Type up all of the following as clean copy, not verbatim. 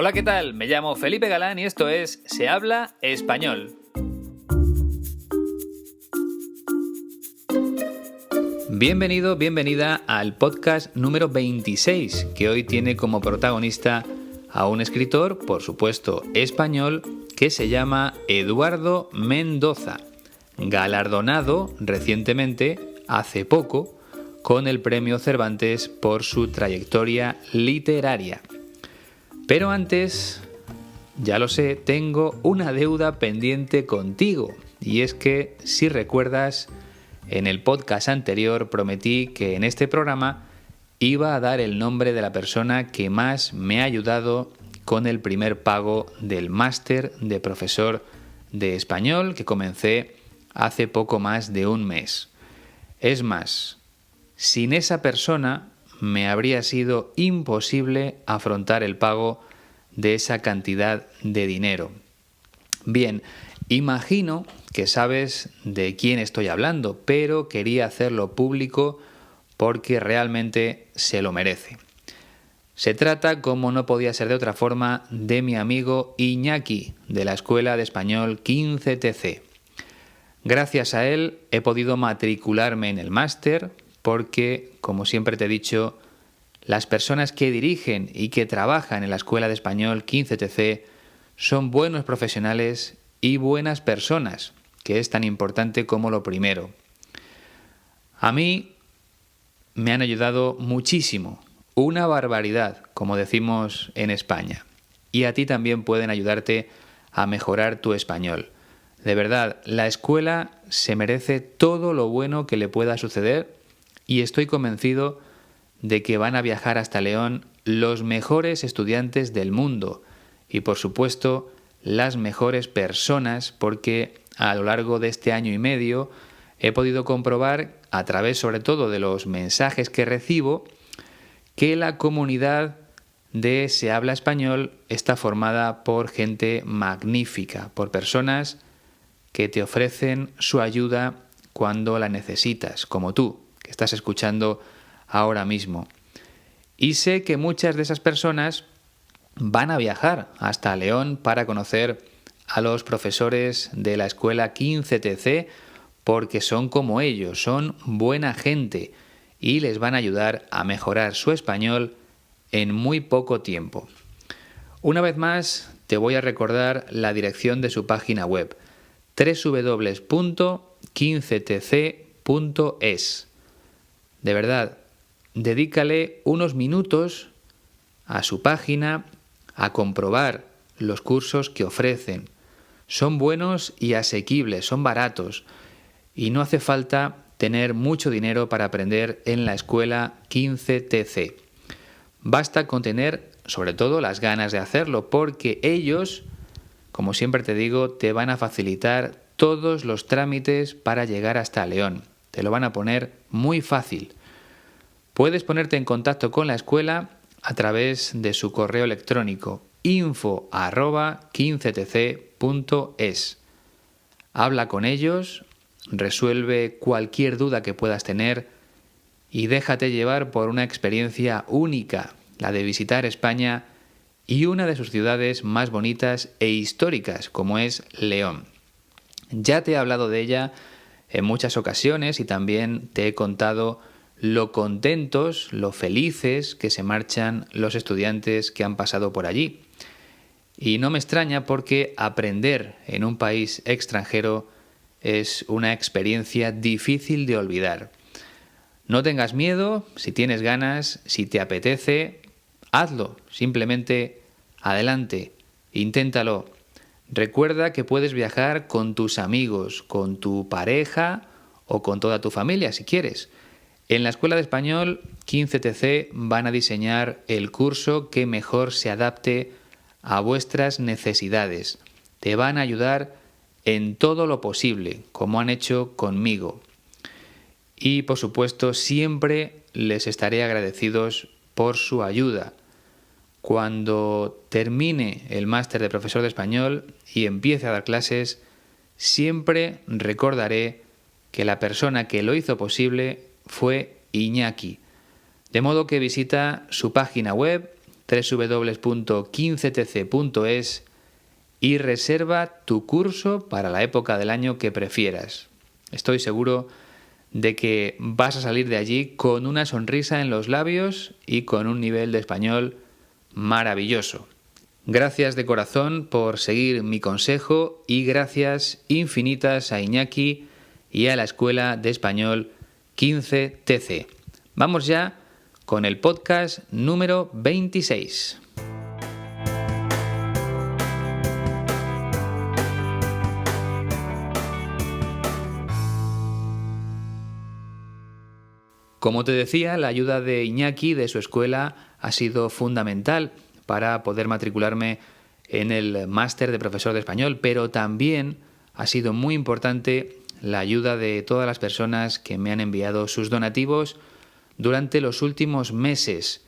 Hola, ¿qué tal? Me llamo Felipe Galán y esto es Se habla español. Bienvenido, bienvenida al podcast número 26, que hoy tiene como protagonista a un escritor, por supuesto, español, que se llama Eduardo Mendoza, galardonado recientemente, hace poco, con el Premio Cervantes por su trayectoria literaria. Pero antes, ya lo sé, tengo una deuda pendiente contigo, y es que, si recuerdas, en el podcast anterior prometí que en este programa iba a dar el nombre de la persona que más me ha ayudado con el primer pago del máster de profesor de español que comencé hace poco más de un mes. Es más, sin esa persona me habría sido imposible afrontar el pago de esa cantidad de dinero. Bien, imagino que sabes de quién estoy hablando, pero quería hacerlo público porque realmente se lo merece. Se trata, como no podía ser de otra forma, de mi amigo Iñaki, de la Escuela de Español 15TC. Gracias a él he podido matricularme en el máster porque, como siempre te he dicho, las personas que dirigen y que trabajan en la Escuela de Español 15TC son buenos profesionales y buenas personas, que es tan importante como lo primero. A mí me han ayudado muchísimo, una barbaridad, como decimos en España. Y a ti también pueden ayudarte a mejorar tu español. De verdad, la escuela se merece todo lo bueno que le pueda suceder y estoy convencido de que van a viajar hasta León los mejores estudiantes del mundo y, por supuesto, las mejores personas, porque a lo largo de este año y medio he podido comprobar, a través sobre todo de los mensajes que recibo, que la comunidad de Se habla español está formada por gente magnífica, por personas que te ofrecen su ayuda cuando la necesitas, como tú, que estás escuchando ahora mismo. Y sé que muchas de esas personas van a viajar hasta León para conocer a los profesores de la escuela 15TC porque son como ellos, son buena gente y les van a ayudar a mejorar su español en muy poco tiempo. Una vez más, te voy a recordar la dirección de su página web: www.15tc.es. De verdad, dedícale unos minutos a su página a comprobar los cursos que ofrecen. Son buenos y asequibles, son baratos y no hace falta tener mucho dinero para aprender en la escuela 15TC. Basta con tener, sobre todo, las ganas de hacerlo, porque ellos, como siempre te digo, te van a facilitar todos los trámites para llegar hasta León. Te lo van a poner muy fácil. Puedes ponerte en contacto con la escuela a través de su correo electrónico info@15tc.es. Habla con ellos, resuelve cualquier duda que puedas tener y déjate llevar por una experiencia única, la de visitar España y una de sus ciudades más bonitas e históricas, como es León. Ya te he hablado de ella en muchas ocasiones y también te he contado lo contentos, lo felices que se marchan los estudiantes que han pasado por allí. Y no me extraña porque aprender en un país extranjero es una experiencia difícil de olvidar. No tengas miedo, si tienes ganas, si te apetece, hazlo, simplemente adelante, inténtalo. Recuerda que puedes viajar con tus amigos, con tu pareja o con toda tu familia si quieres. En la Escuela de Español 15TC van a diseñar el curso que mejor se adapte a vuestras necesidades. Te van a ayudar en todo lo posible, como han hecho conmigo. Y, por supuesto, siempre les estaré agradecidos por su ayuda. Cuando termine el máster de profesor de español y empiece a dar clases, siempre recordaré que la persona que lo hizo posible fue Iñaki. De modo que visita su página web www.15tc.es y reserva tu curso para la época del año que prefieras. Estoy seguro de que vas a salir de allí con una sonrisa en los labios y con un nivel de español maravilloso. Gracias de corazón por seguir mi consejo y gracias infinitas a Iñaki y a la Escuela de Español 15TC. Vamos ya con el podcast número 26. Como te decía, la ayuda de Iñaki, de su escuela, ha sido fundamental para poder matricularme en el máster de profesor de español, pero también ha sido muy importante la ayuda de todas las personas que me han enviado sus donativos durante los últimos meses.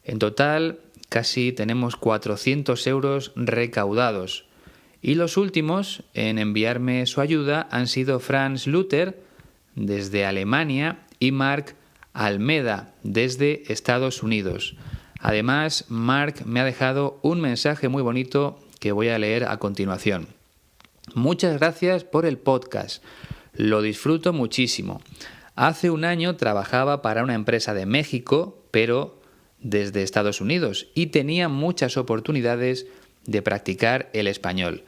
En total, casi tenemos 400 euros recaudados. Y los últimos en enviarme su ayuda han sido Franz Luther, desde Alemania, y Marc Almeda, desde Estados Unidos. Además, Marc me ha dejado un mensaje muy bonito que voy a leer a continuación. Muchas gracias por el podcast. Lo disfruto muchísimo. Hace un año trabajaba para una empresa de México, pero desde Estados Unidos, y tenía muchas oportunidades de practicar el español.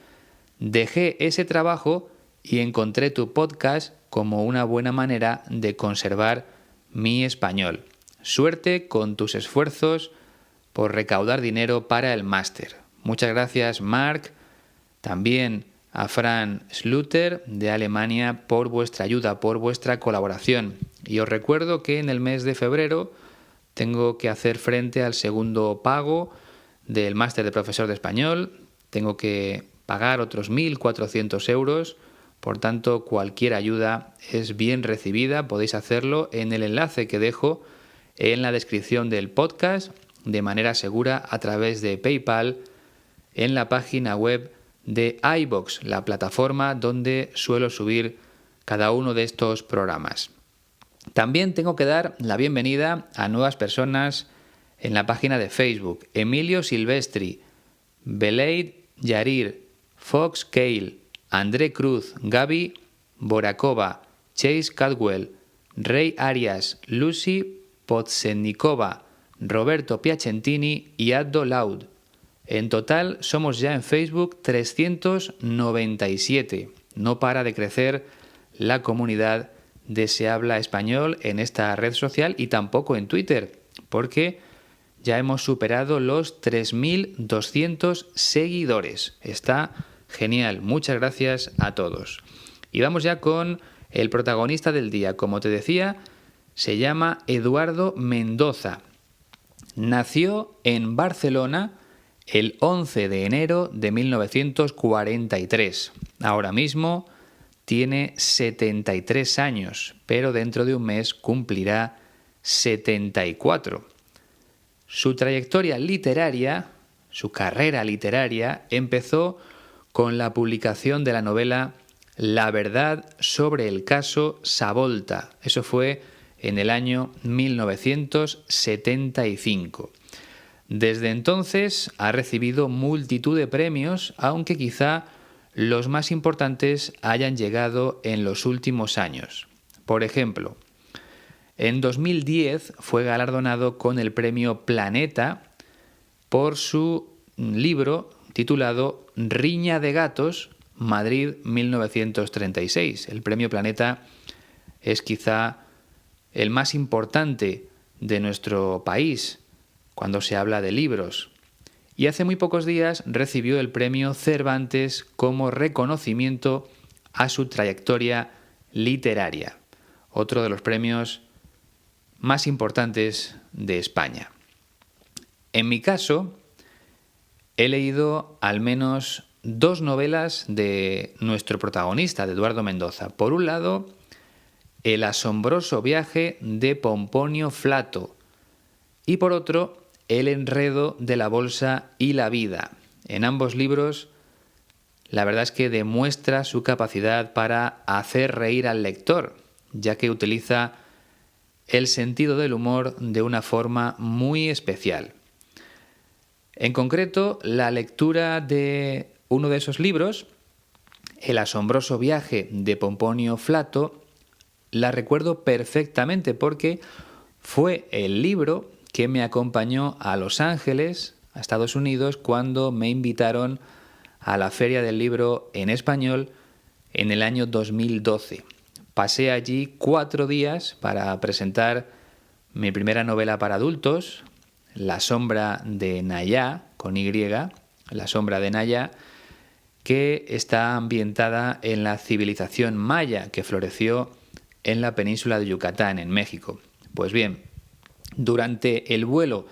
Dejé ese trabajo y encontré tu podcast como una buena manera de conservar mi español. Suerte con tus esfuerzos por recaudar dinero para el máster. Muchas gracias, Marc. También a Franz Luther de Alemania por vuestra ayuda, por vuestra colaboración. Y os recuerdo que en el mes de febrero tengo que hacer frente al segundo pago del máster de profesor de español. Tengo que pagar otros 1.400 euros. Por tanto, cualquier ayuda es bien recibida. Podéis hacerlo en el enlace que dejo en la descripción del podcast de manera segura a través de PayPal en la página web de iVoox, la plataforma donde suelo subir cada uno de estos programas. También tengo que dar la bienvenida a nuevas personas en la página de Facebook. Emilio Silvestri, Beleid Yarir, Fox Cale, André Cruz, Gaby Borakova, Chase Caldwell, Rey Arias, Lucy Podsennikova, Roberto Piacentini y Addo Laud. En total somos ya en Facebook 397. No para de crecer la comunidad de Se Habla Español en esta red social y tampoco en Twitter, porque ya hemos superado los 3.200 seguidores. Está genial, muchas gracias a todos. Y vamos ya con el protagonista del día. Como te decía, se llama Eduardo Mendoza. Nació en Barcelona el 11 de enero de 1943. Ahora mismo tiene 73 años, pero dentro de un mes cumplirá 74. Su trayectoria literaria, su carrera literaria, empezó con la publicación de la novela La verdad sobre el caso Savolta. Eso fue en el año 1975. Desde entonces ha recibido multitud de premios, aunque quizá los más importantes hayan llegado en los últimos años. Por ejemplo, en 2010 fue galardonado con el premio Planeta por su libro titulado Riña de gatos, Madrid 1936. El premio Planeta es quizá el más importante de nuestro país cuando se habla de libros. Y hace muy pocos días recibió el premio Cervantes como reconocimiento a su trayectoria literaria, otro de los premios más importantes de España. En mi caso, he leído al menos 2 novelas de nuestro protagonista, de Eduardo Mendoza. Por un lado, El asombroso viaje de Pomponio Flato y por otro, El enredo de la bolsa y la vida. En ambos libros, la verdad es que demuestra su capacidad para hacer reír al lector, ya que utiliza el sentido del humor de una forma muy especial. En concreto, la lectura de uno de esos libros, El asombroso viaje de Pomponio Flato, la recuerdo perfectamente porque fue el libro que me acompañó a Los Ángeles, a Estados Unidos, cuando me invitaron a la Feria del Libro en Español en el año 2012. Pasé allí 4 días para presentar mi primera novela para adultos, La sombra de Nayá, con Y, La sombra de Nayá, que está ambientada en la civilización maya que floreció en la península de Yucatán, en México. Pues bien, durante el vuelo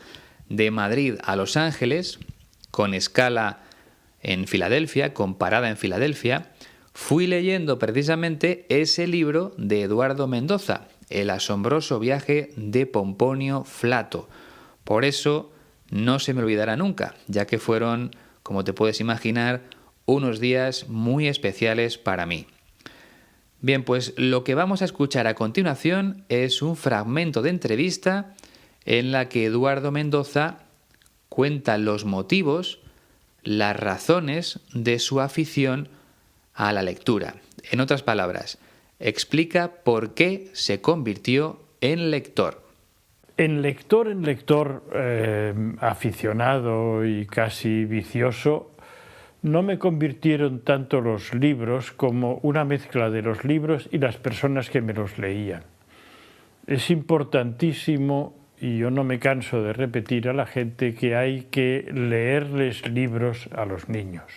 de Madrid a Los Ángeles, con escala en Filadelfia, con parada en Filadelfia, fui leyendo precisamente ese libro de Eduardo Mendoza, El asombroso viaje de Pomponio Flato. Por eso no se me olvidará nunca, ya que fueron, como te puedes imaginar, unos días muy especiales para mí. Bien, pues lo que vamos a escuchar a continuación es un fragmento de entrevista en la que Eduardo Mendoza cuenta los motivos, las razones de su afición a la lectura. En otras palabras, explica por qué se convirtió en lector. En lector, aficionado y casi vicioso, no me convirtieron tanto los libros como una mezcla de los libros y las personas que me los leían. Es importantísimo, y yo no me canso de repetir a la gente, que hay que leerles libros a los niños.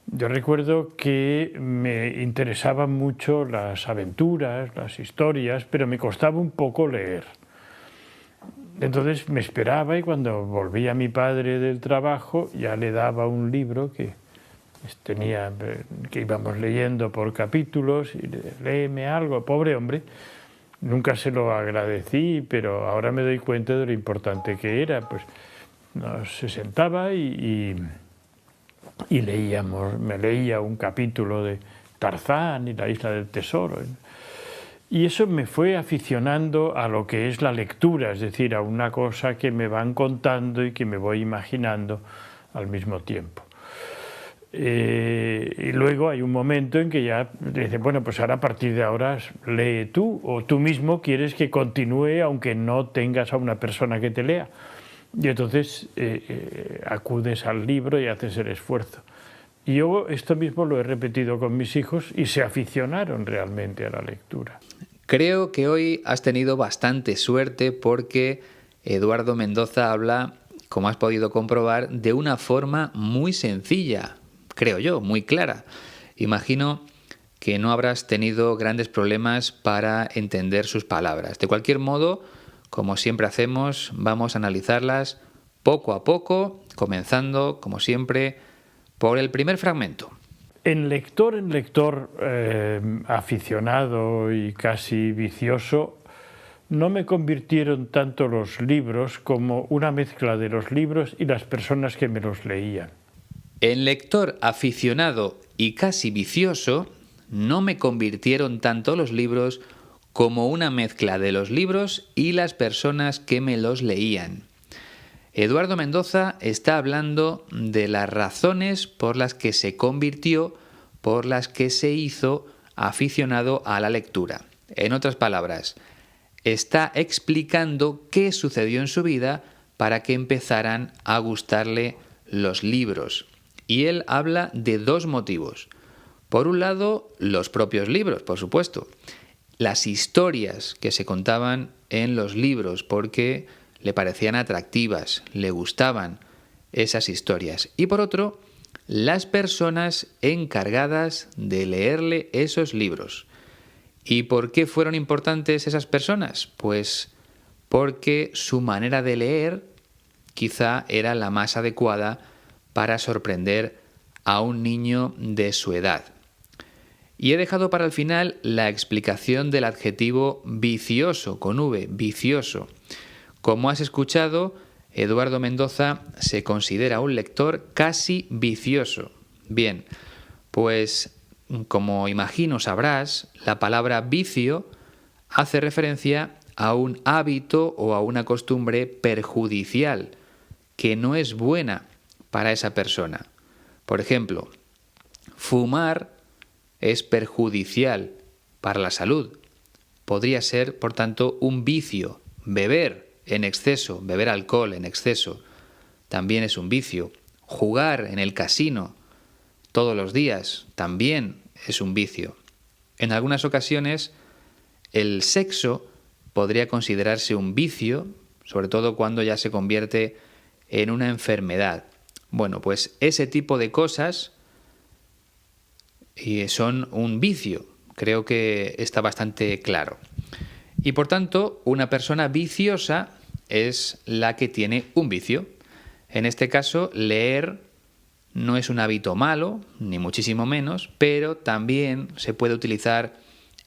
Yo recuerdo que me interesaban mucho las aventuras, las historias, pero me costaba un poco leer. Entonces me esperaba y cuando volvía mi padre del trabajo ya le daba un libro que íbamos leyendo por capítulos y léeme algo, pobre hombre. Nunca se lo agradecí, pero ahora me doy cuenta de lo importante que era. Pues se sentaba y leíamos, me leía un capítulo de Tarzán y la Isla del Tesoro. Y eso me fue aficionando a lo que es la lectura, es decir, a una cosa que me van contando y que me voy imaginando al mismo tiempo. Y luego hay un momento en que ya dice, bueno, pues ahora a partir de ahora lee tú, o tú mismo quieres que continúe aunque no tengas a una persona que te lea. Y entonces acudes al libro y haces el esfuerzo. Y yo esto mismo lo he repetido con mis hijos y se aficionaron realmente a la lectura. Creo que hoy has tenido bastante suerte porque Eduardo Mendoza habla, como has podido comprobar, de una forma muy sencilla, creo yo, muy clara. Imagino que no habrás tenido grandes problemas para entender sus palabras. De cualquier modo, como siempre hacemos, vamos a analizarlas poco a poco, comenzando, como siempre, por el primer fragmento. En lector, aficionado y casi vicioso, no me convirtieron tanto los libros como una mezcla de los libros y las personas que me los leían. En lector aficionado y casi vicioso, no me convirtieron tanto los libros como una mezcla de los libros y las personas que me los leían. Eduardo Mendoza está hablando de las razones por las que se convirtió, por las que se hizo aficionado a la lectura. En otras palabras, está explicando qué sucedió en su vida para que empezaran a gustarle los libros. Y él habla de 2 motivos. Por un lado, los propios libros, por supuesto. Las historias que se contaban en los libros, porque le parecían atractivas, le gustaban esas historias. Y por otro, las personas encargadas de leerle esos libros. ¿Y por qué fueron importantes esas personas? Pues porque su manera de leer quizá era la más adecuada para sorprender a un niño de su edad. Y he dejado para el final la explicación del adjetivo vicioso, con V, vicioso. Como has escuchado, Eduardo Mendoza se considera un lector casi vicioso. Bien, pues como imagino sabrás, la palabra vicio hace referencia a un hábito o a una costumbre perjudicial que no es buena para esa persona. Por ejemplo, fumar es perjudicial para la salud. Podría ser, por tanto, un vicio. Beber en exceso, beber alcohol en exceso, también es un vicio. Jugar en el casino todos los días también es un vicio. En algunas ocasiones, el sexo podría considerarse un vicio, sobre todo cuando ya se convierte en una enfermedad. Bueno, pues ese tipo de cosas son un vicio. Creo que está bastante claro. Y por tanto, una persona viciosa es la que tiene un vicio. En este caso, leer no es un hábito malo, ni muchísimo menos, pero también se puede utilizar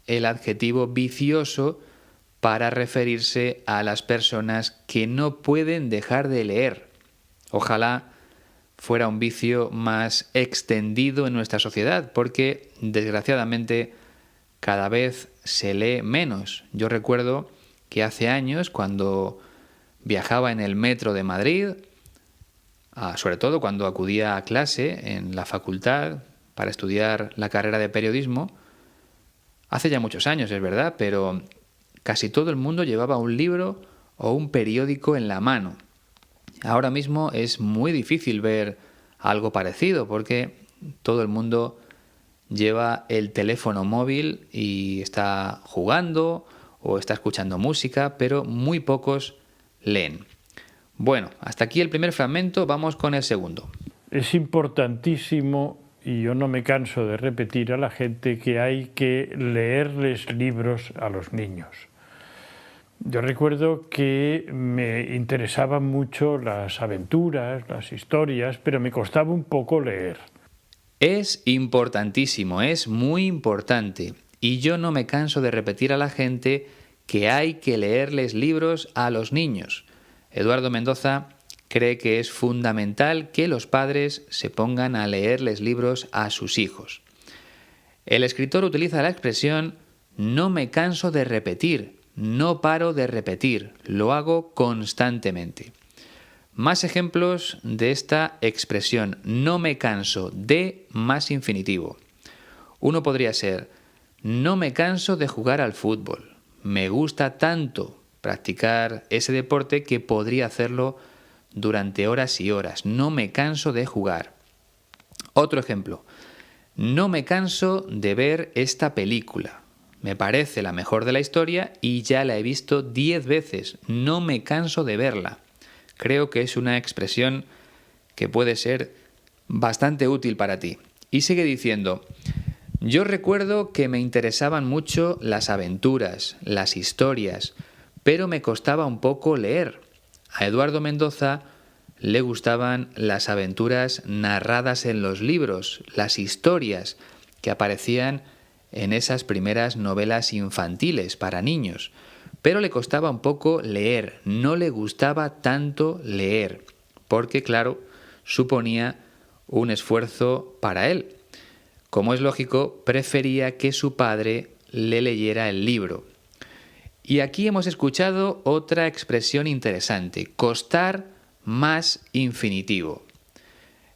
el adjetivo vicioso para referirse a las personas que no pueden dejar de leer. Ojalá fuera un vicio más extendido en nuestra sociedad, porque desgraciadamente cada vez se lee menos. Yo recuerdo que hace años, cuando viajaba en el metro de Madrid, sobre todo cuando acudía a clase en la facultad para estudiar la carrera de periodismo, hace ya muchos años, es verdad, pero casi todo el mundo llevaba un libro o un periódico en la mano. Ahora mismo es muy difícil ver algo parecido porque todo el mundo lleva el teléfono móvil y está jugando o está escuchando música, pero muy pocos leen. Bueno, hasta aquí el primer fragmento, vamos con el segundo. Es importantísimo, y yo no me canso de repetir a la gente, que hay que leerles libros a los niños. Yo recuerdo que me interesaban mucho las aventuras, las historias, pero me costaba un poco leer. Es importantísimo, es muy importante. Y yo no me canso de repetir a la gente que hay que leerles libros a los niños. Eduardo Mendoza cree que es fundamental que los padres se pongan a leerles libros a sus hijos. El escritor utiliza la expresión "no me canso de repetir", no paro de repetir, lo hago constantemente. Más ejemplos de esta expresión, no me canso de más infinitivo. Uno podría ser, no me canso de jugar al fútbol. Me gusta tanto practicar ese deporte que podría hacerlo durante horas y horas. No me canso de jugar. Otro ejemplo, no me canso de ver esta película. Me parece la mejor de la historia y ya la he visto 10 veces. No me canso de verla. Creo que es una expresión que puede ser bastante útil para ti. Y sigue diciendo, yo recuerdo que me interesaban mucho las aventuras, las historias, pero me costaba un poco leer. A Eduardo Mendoza le gustaban las aventuras narradas en los libros, las historias que aparecían en esas primeras novelas infantiles para niños. Pero le costaba un poco leer, no le gustaba tanto leer, porque claro, suponía un esfuerzo para él. Como es lógico, prefería que su padre le leyera el libro. Y aquí hemos escuchado otra expresión interesante, costar más infinitivo.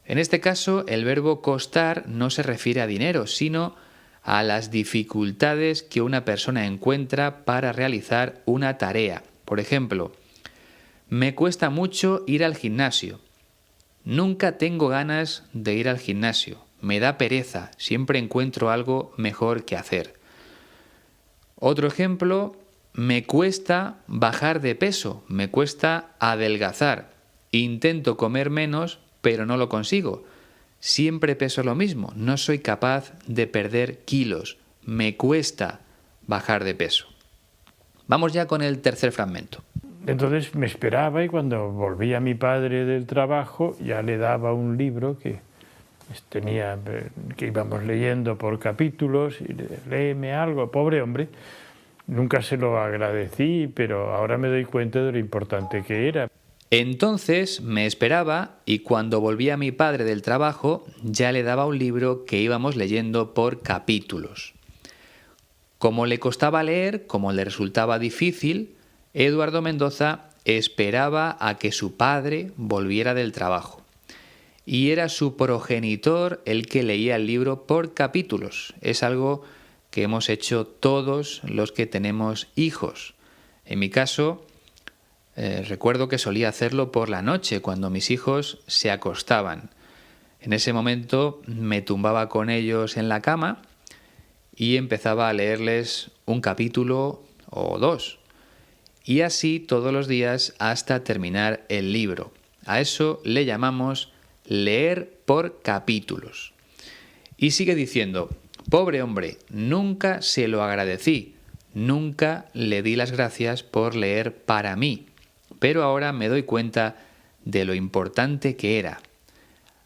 En este caso, el verbo costar no se refiere a dinero, sino a las dificultades que una persona encuentra para realizar una tarea. Por ejemplo, me cuesta mucho ir al gimnasio. Nunca tengo ganas de ir al gimnasio. Me da pereza. Siempre encuentro algo mejor que hacer. Otro ejemplo, me cuesta bajar de peso. Me cuesta adelgazar. Intento comer menos, pero no lo consigo. Siempre peso lo mismo, no soy capaz de perder kilos, me cuesta bajar de peso. Vamos ya con el tercer fragmento. Entonces me esperaba y cuando volvía mi padre del trabajo ya le daba un libro que íbamos leyendo por capítulos y léeme algo, pobre hombre. Nunca se lo agradecí, pero ahora me doy cuenta de lo importante que era. Entonces me esperaba y cuando volvía mi padre del trabajo ya le daba un libro que íbamos leyendo por capítulos. Como le costaba leer, como le resultaba difícil, Eduardo Mendoza esperaba a que su padre volviera del trabajo. Y era su progenitor el que leía el libro por capítulos. Es algo que hemos hecho todos los que tenemos hijos. En mi caso, recuerdo que solía hacerlo por la noche, cuando mis hijos se acostaban. En ese momento me tumbaba con ellos en la cama y empezaba a leerles un capítulo o dos. Y así todos los días hasta terminar el libro. A eso le llamamos leer por capítulos. Y sigue diciendo: pobre hombre, nunca se lo agradecí, nunca le di las gracias por leer para mí, pero ahora me doy cuenta de lo importante que era.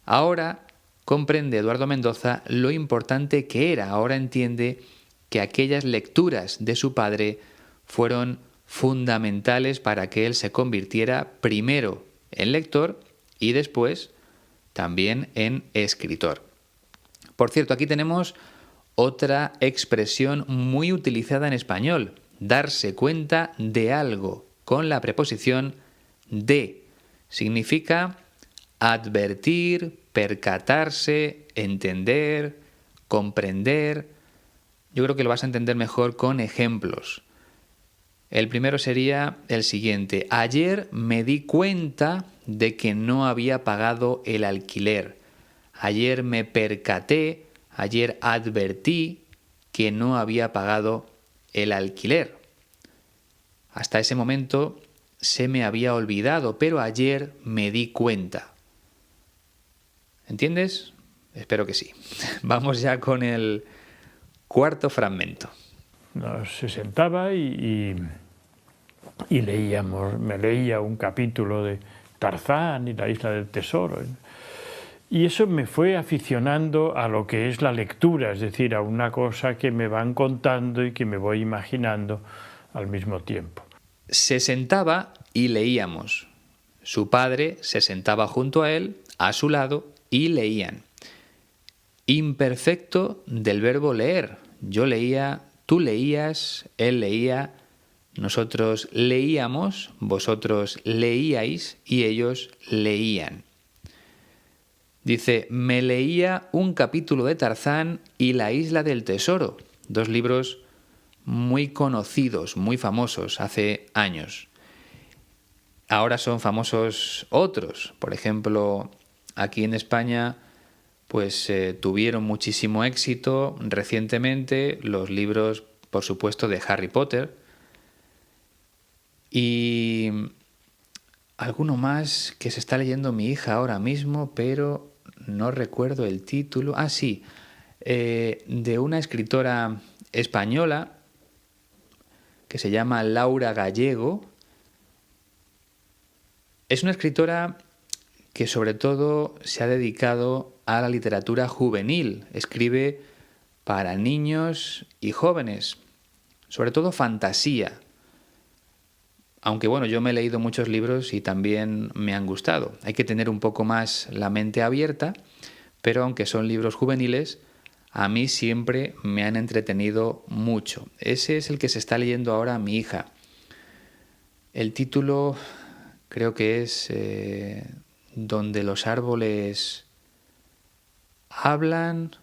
Ahora comprende Eduardo Mendoza lo importante que era, ahora entiende que aquellas lecturas de su padre fueron fundamentales para que él se convirtiera primero en lector y después también en escritor. Por cierto, aquí tenemos otra expresión muy utilizada en español: darse cuenta de algo, con la preposición de. Significa advertir, percatarse, entender, comprender. Yo creo que lo vas a entender mejor con ejemplos. El primero sería el siguiente: ayer me di cuenta de que no había pagado el alquiler. Ayer me percaté, ayer advertí que no había pagado el alquiler. Hasta ese momento se me había olvidado, pero ayer me di cuenta. ¿Entiendes? Espero que sí. Vamos ya con el cuarto fragmento. Se sentaba y leíamos, me leía un capítulo de Tarzán y la Isla del Tesoro. Y eso me fue aficionando a lo que es la lectura, es decir, a una cosa que me van contando y que me voy imaginando al mismo tiempo. Se sentaba y leíamos. Su padre se sentaba junto a él, a su lado, y leían. Imperfecto del verbo leer. Yo leía, tú leías, él leía, nosotros leíamos, vosotros leíais y ellos leían. Dice: me leía un capítulo de Tarzán y la Isla del Tesoro, dos libros muy conocidos, muy famosos hace años. Ahora son famosos otros. Por ejemplo, aquí en España pues tuvieron muchísimo éxito recientemente los libros, por supuesto, de Harry Potter. Y alguno más que se está leyendo mi hija ahora mismo, pero no recuerdo el título. Ah, sí, de una escritora española que se llama Laura Gallego. Es una escritora que sobre todo se ha dedicado a la literatura juvenil. Escribe para niños y jóvenes, sobre todo fantasía. Aunque bueno, yo me he leído muchos libros y también me han gustado. Hay que tener un poco más la mente abierta, pero aunque son libros juveniles, a mí siempre me han entretenido mucho. Ese es el que se está leyendo ahora mi hija. El título creo que es Donde los árboles hablan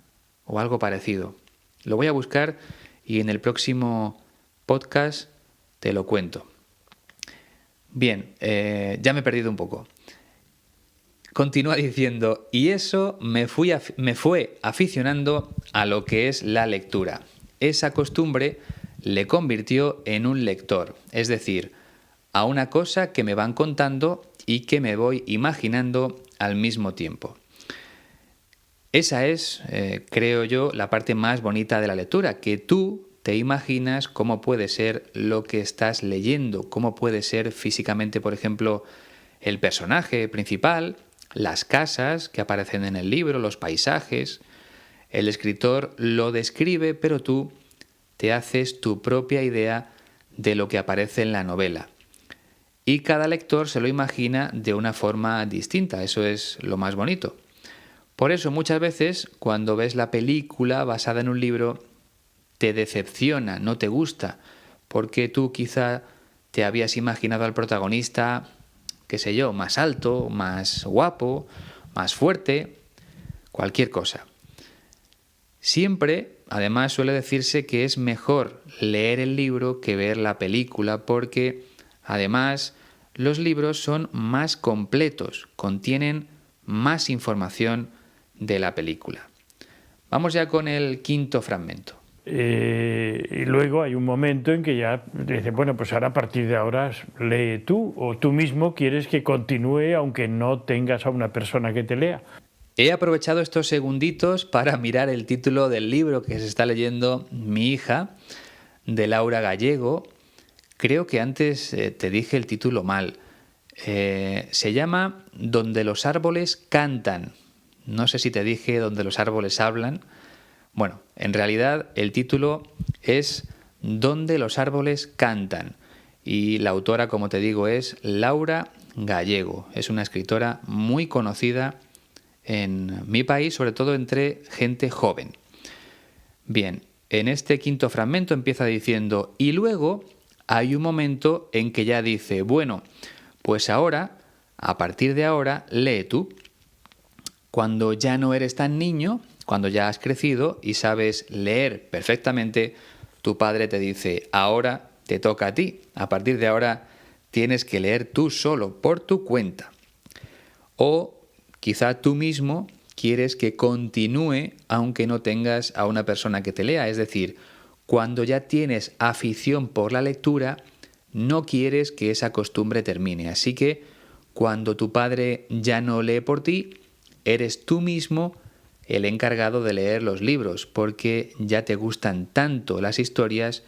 o algo parecido. Lo voy a buscar y en el próximo podcast te lo cuento. Bien, ya me he perdido un poco. Continúa diciendo: y eso me fue aficionando a lo que es la lectura. Esa costumbre le convirtió en un lector, es decir, a una cosa que me van contando y que me voy imaginando al mismo tiempo. Esa es, creo yo, la parte más bonita de la lectura, que tú te imaginas cómo puede ser lo que estás leyendo, cómo puede ser físicamente, por ejemplo, el personaje principal, las casas que aparecen en el libro, los paisajes. El escritor lo describe, pero tú te haces tu propia idea de lo que aparece en la novela. Y cada lector se lo imagina de una forma distinta, eso es lo más bonito. Por eso muchas veces cuando ves la película basada en un libro te decepciona, no te gusta, porque tú quizá te habías imaginado al protagonista, qué sé yo, más alto, más guapo, más fuerte, cualquier cosa. Siempre, además, suele decirse que es mejor leer el libro que ver la película porque, además, los libros son más completos, contienen más información de la película. Vamos ya con el quinto fragmento. Y luego hay un momento en que ya dice, bueno, pues ahora a partir de ahora lee tú, o tú mismo quieres que continúe aunque no tengas a una persona que te lea. He aprovechado estos segunditos para mirar el título del libro que se está leyendo mi hija, de Laura Gallego. Creo que antes te dije el título mal. Se llama Donde los árboles cantan. No sé si te dije Donde los árboles hablan. Bueno, en realidad el título es Donde los árboles cantan. Y la autora, como te digo, es Laura Gallego. Es una escritora muy conocida en mi país, sobre todo entre gente joven. Bien, en este quinto fragmento empieza diciendo, y luego hay un momento en que ya dice, bueno, pues ahora, a partir de ahora, lee tú. Cuando ya no eres tan niño, cuando ya has crecido y sabes leer perfectamente, tu padre te dice, ahora te toca a ti. A partir de ahora tienes que leer tú solo, por tu cuenta. O quizá tú mismo quieres que continúe aunque no tengas a una persona que te lea. Es decir, cuando ya tienes afición por la lectura, no quieres que esa costumbre termine. Así que cuando tu padre ya no lee por ti, eres tú mismo el encargado de leer los libros, porque ya te gustan tanto las historias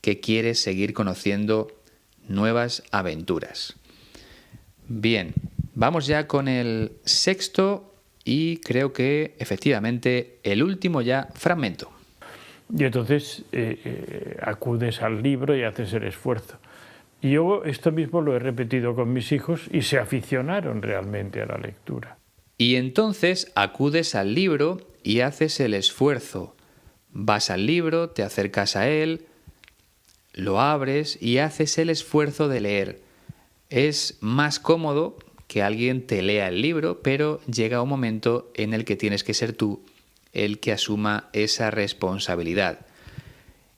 que quieres seguir conociendo nuevas aventuras. Bien, vamos ya con el sexto y creo que efectivamente el último ya fragmento. Y entonces acudes al libro y haces el esfuerzo. Y yo esto mismo lo he repetido con mis hijos y se aficionaron realmente a la lectura. Y entonces acudes al libro y haces el esfuerzo. Vas al libro, te acercas a él, lo abres y haces el esfuerzo de leer. Es más cómodo que alguien te lea el libro, pero llega un momento en el que tienes que ser tú el que asuma esa responsabilidad.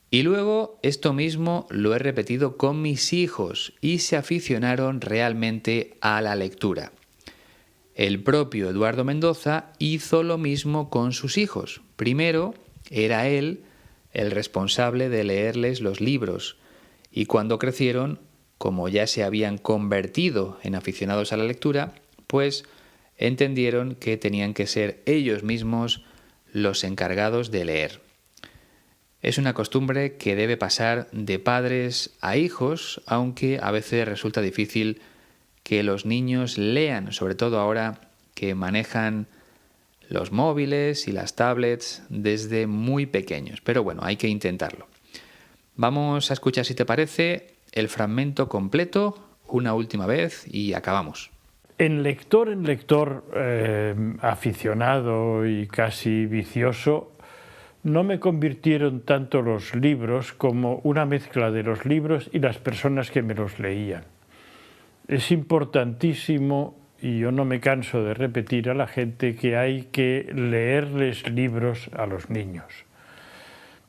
Y luego esto mismo lo he repetido con mis hijos y se aficionaron realmente a la lectura. El propio Eduardo Mendoza hizo lo mismo con sus hijos. Primero era él el responsable de leerles los libros y cuando crecieron, como ya se habían convertido en aficionados a la lectura, pues entendieron que tenían que ser ellos mismos los encargados de leer. Es una costumbre que debe pasar de padres a hijos, aunque a veces resulta difícil que los niños lean, sobre todo ahora que manejan los móviles y las tablets desde muy pequeños. Pero bueno, hay que intentarlo. Vamos a escuchar, si te parece, el fragmento completo una última vez y acabamos. En lector aficionado y casi vicioso, no me convirtieron tanto los libros como una mezcla de los libros y las personas que me los leían. Es importantísimo, y yo no me canso de repetir a la gente, que hay que leerles libros a los niños.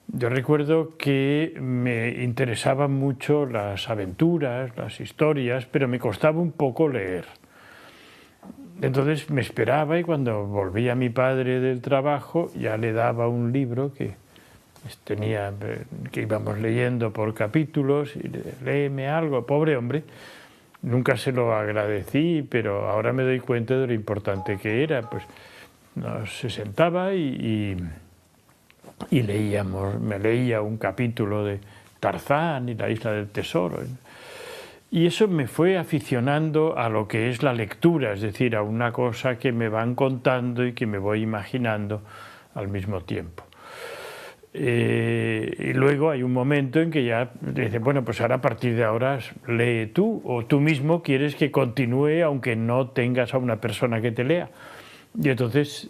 Yo recuerdo que me interesaban mucho las aventuras, las historias, pero me costaba un poco leer. Entonces me esperaba y cuando volvía mi padre del trabajo ya le daba un libro que íbamos leyendo por capítulos y léeme algo, pobre hombre. Nunca se lo agradecí, pero ahora me doy cuenta de lo importante que era. Pues se sentaba y leíamos, me leía un capítulo de Tarzán y la Isla del Tesoro. Y eso me fue aficionando a lo que es la lectura, es decir, a una cosa que me van contando y que me voy imaginando al mismo tiempo. Y luego hay un momento en que ya dice, bueno, pues ahora a partir de ahora lee tú, o tú mismo quieres que continúe aunque no tengas a una persona que te lea. Y entonces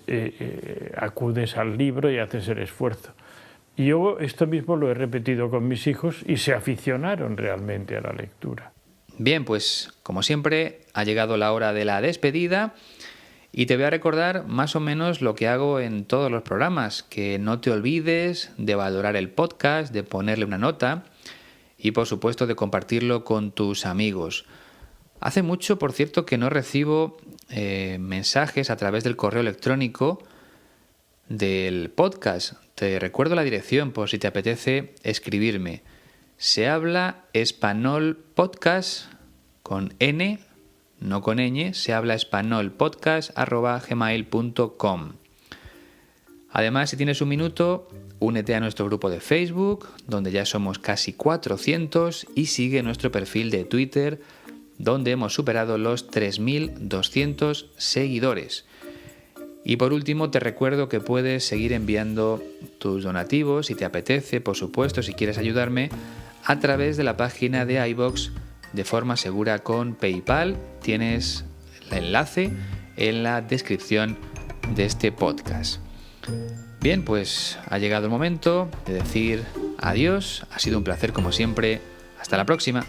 acudes al libro y haces el esfuerzo. Y yo esto mismo lo he repetido con mis hijos y se aficionaron realmente a la lectura. Bien, pues como siempre ha llegado la hora de la despedida y te voy a recordar más o menos lo que hago en todos los programas, que no te olvides de valorar el podcast, de ponerle una nota y por supuesto de compartirlo con tus amigos. Hace mucho, por cierto, que no recibo mensajes a través del correo electrónico del podcast. Te recuerdo la dirección por si te apetece escribirme. Se habla español podcast con N, no con ñ, se habla español podcast@gmail.com. Además, si tienes un minuto, únete a nuestro grupo de Facebook, donde ya somos casi 400, y sigue nuestro perfil de Twitter, donde hemos superado los 3.200 seguidores. Y por último, te recuerdo que puedes seguir enviando tus donativos, si te apetece, por supuesto, si quieres ayudarme, a través de la página de iVoox de forma segura con PayPal. Tienes el enlace en la descripción de este podcast. Bien, pues ha llegado el momento de decir adiós. Ha sido un placer como siempre. Hasta la próxima.